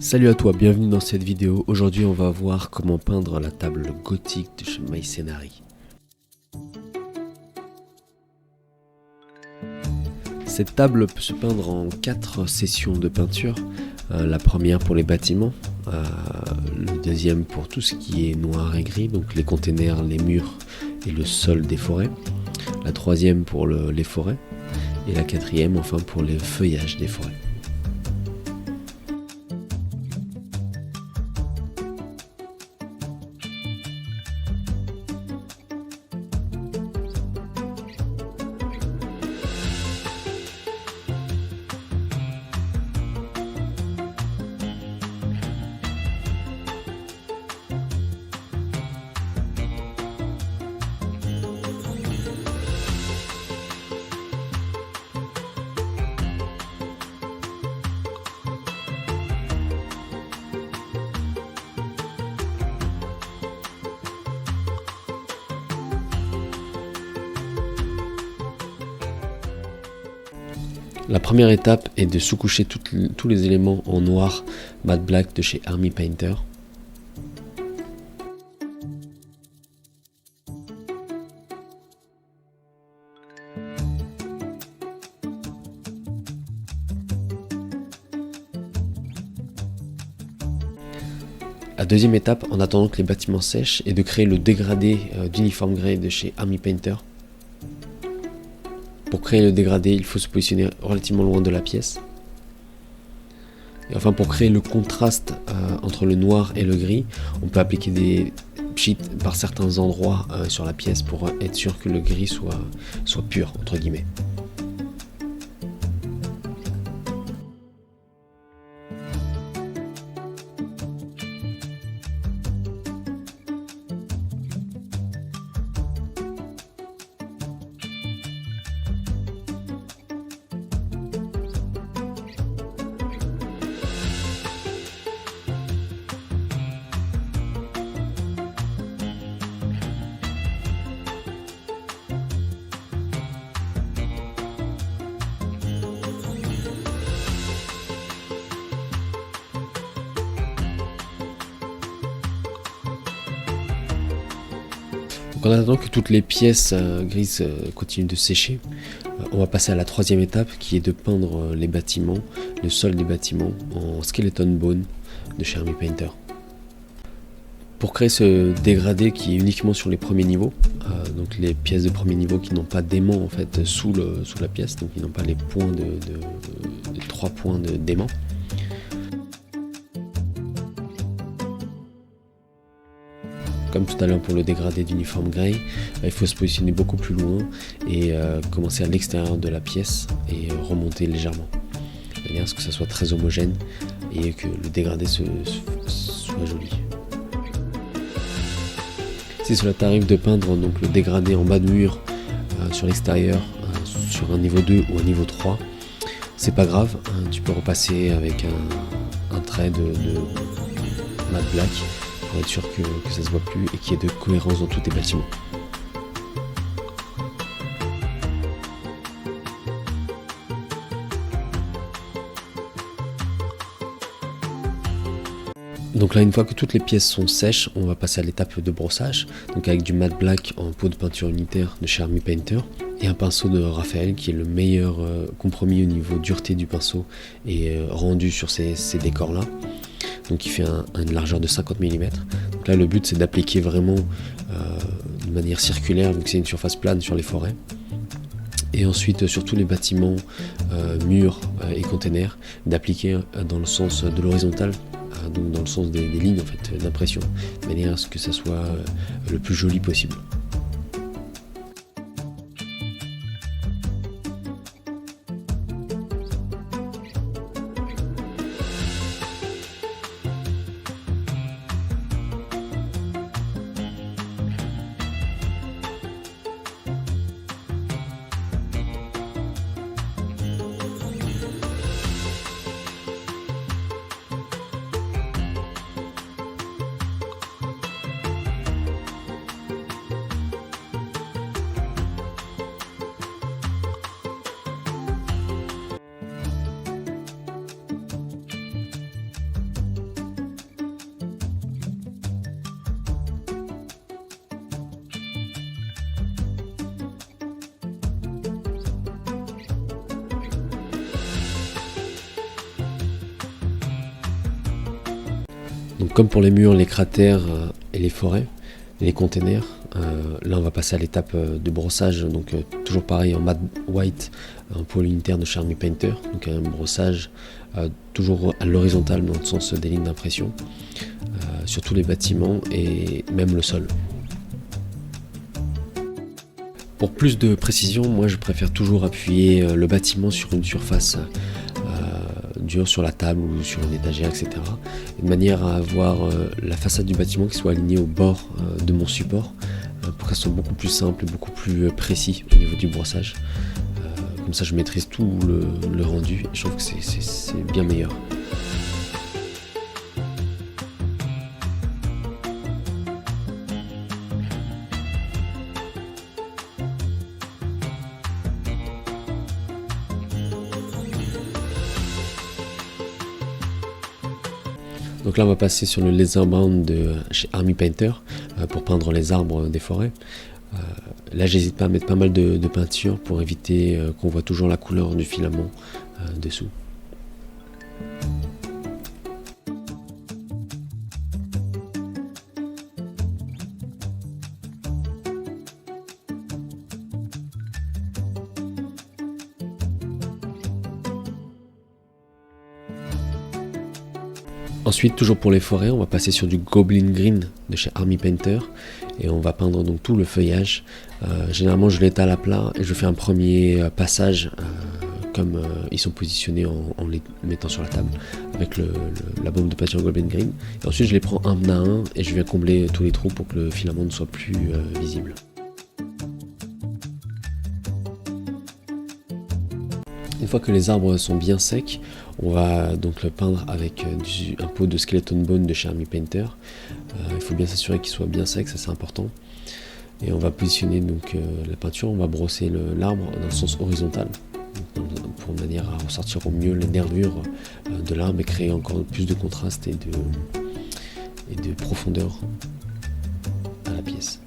Salut à toi, bienvenue dans cette vidéo. Aujourd'hui on va voir comment peindre la table gothique de chez Mycenary. Cette table peut se peindre en 4 sessions de peinture. La première pour les bâtiments, le deuxième pour tout ce qui est noir et gris, donc les containers, les murs et le sol des forêts. La troisième pour les forêts et la quatrième enfin pour les feuillages des forêts. La première étape est de sous-coucher tous les éléments en noir matte black de chez Army Painter. La deuxième étape, en attendant que les bâtiments sèchent, est de créer le dégradé d'Uniform Grey de chez Army Painter. Pour créer le dégradé, il faut se positionner relativement loin de la pièce. Et enfin, pour créer le contraste entre le noir et le gris, on peut appliquer des sheets par certains endroits sur la pièce pour être sûr que le gris soit pur, entre guillemets. Donc en attendant que toutes les pièces grises continuent de sécher, on va passer à la troisième étape qui est de peindre les bâtiments, le sol des bâtiments en Skeleton Bone de chez Army Painter. Pour créer ce dégradé qui est uniquement sur les premiers niveaux, donc les pièces de premier niveau qui n'ont pas d'aimant en fait sous la pièce, donc ils n'ont pas les points les 3 points d'aimant. Comme tout à l'heure pour le dégradé d'Uniform Grey, il faut se positionner beaucoup plus loin et commencer à l'extérieur de la pièce et remonter légèrement, de manière à ce que ça soit très homogène et que le dégradé soit joli. Si cela t'arrive de peindre donc le dégradé en bas de mur sur l'extérieur, sur un niveau 2 ou un niveau 3, c'est pas grave, tu peux repasser avec un trait de matte black pour être sûr que ça se voit plus et qu'il y ait de cohérence dans tous tes bâtiments. Donc là, une fois que toutes les pièces sont sèches, on va passer à l'étape de brossage, donc avec du matte black en pot de peinture unitaire de chez Army Painter et un pinceau de Raphaël qui est le meilleur compromis au niveau dureté du pinceau et rendu sur ces décors là. Donc il fait une largeur de 50 mm. Donc là le but c'est d'appliquer vraiment de manière circulaire vu que c'est une surface plane sur les forêts. Et ensuite sur tous les bâtiments, murs et containers, d'appliquer dans le sens de l'horizontale, donc dans le sens des lignes en fait, d'impression, de manière à ce que ça soit le plus joli possible. Donc comme pour les murs, les cratères et les forêts, les containers, là on va passer à l'étape de brossage, donc toujours pareil en matte white, en pôle unitaire de chez Army Painter, donc un brossage toujours à l'horizontale dans le sens des lignes d'impression, sur tous les bâtiments et même le sol. Pour plus de précision, moi je préfère toujours appuyer le bâtiment sur une surface dure, sur la table ou sur une étagère, etc. De manière à avoir la façade du bâtiment qui soit alignée au bord de mon support, pour que ça soit beaucoup plus simple et beaucoup plus précis au niveau du brossage. Comme ça je maîtrise tout le rendu et je trouve que c'est bien meilleur. Donc là on va passer sur le laser bound de chez Army Painter pour peindre les arbres des forêts. Là j'hésite pas à mettre pas mal de peinture pour éviter qu'on voit toujours la couleur du filament dessous. Ensuite, toujours pour les forêts, on va passer sur du Goblin Green de chez Army Painter et on va peindre donc tout le feuillage. Généralement, je l'étale à plat et je fais un premier passage comme ils sont positionnés en les mettant sur la table avec la bombe de peinture Goblin Green. Et ensuite, je les prends un à un et je viens combler tous les trous pour que le filament ne soit plus visible. Une fois que les arbres sont bien secs, on va donc le peindre avec un pot de Skeleton Bone de chez Army Painter. Il faut bien s'assurer qu'il soit bien sec, ça c'est important. Et on va positionner donc la peinture, on va brosser l'arbre dans le sens horizontal, pour manière à ressortir au mieux les nervures de l'arbre et créer encore plus de contraste et de profondeur à la pièce.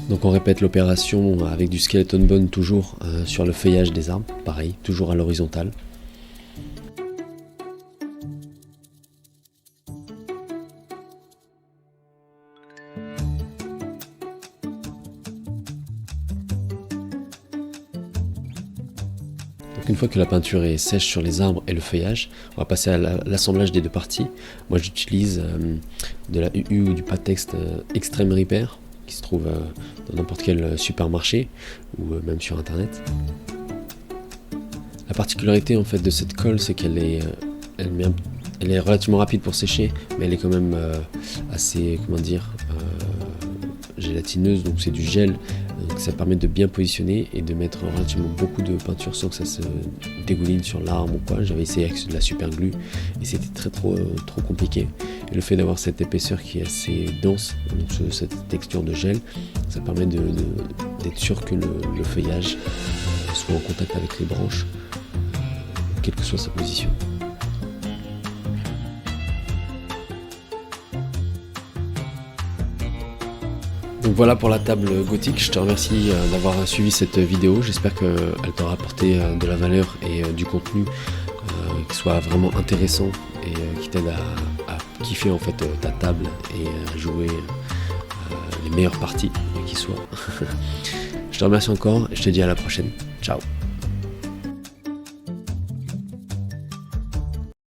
Donc on répète l'opération avec du Skeleton Bone toujours sur le feuillage des arbres, pareil, toujours à l'horizontale. Donc une fois que la peinture est sèche sur les arbres et le feuillage, on va passer à l'assemblage des deux parties. Moi j'utilise de la UU ou du Pattex Extreme Repair, qui se trouve dans n'importe quel supermarché ou même sur internet. La particularité en fait de cette colle, c'est qu'elle est relativement rapide pour sécher, mais elle est quand même assez, gélatineuse, donc c'est du gel, donc ça permet de bien positionner et de mettre relativement beaucoup de peinture sans que ça se dégouline sur l'arbre ou quoi. J'avais essayé avec de la super glue et c'était trop compliqué. Et le fait d'avoir cette épaisseur qui est assez dense, donc cette texture de gel, ça permet d'être sûr que le feuillage soit en contact avec les branches, quelle que soit sa position. Donc voilà pour la table gothique, je te remercie d'avoir suivi cette vidéo, j'espère qu'elle t'aura apporté de la valeur et du contenu qui soit vraiment intéressant et qui t'aide à kiffer en fait ta table et à jouer les meilleures parties qui soient. Je te remercie encore et je te dis à la prochaine, ciao.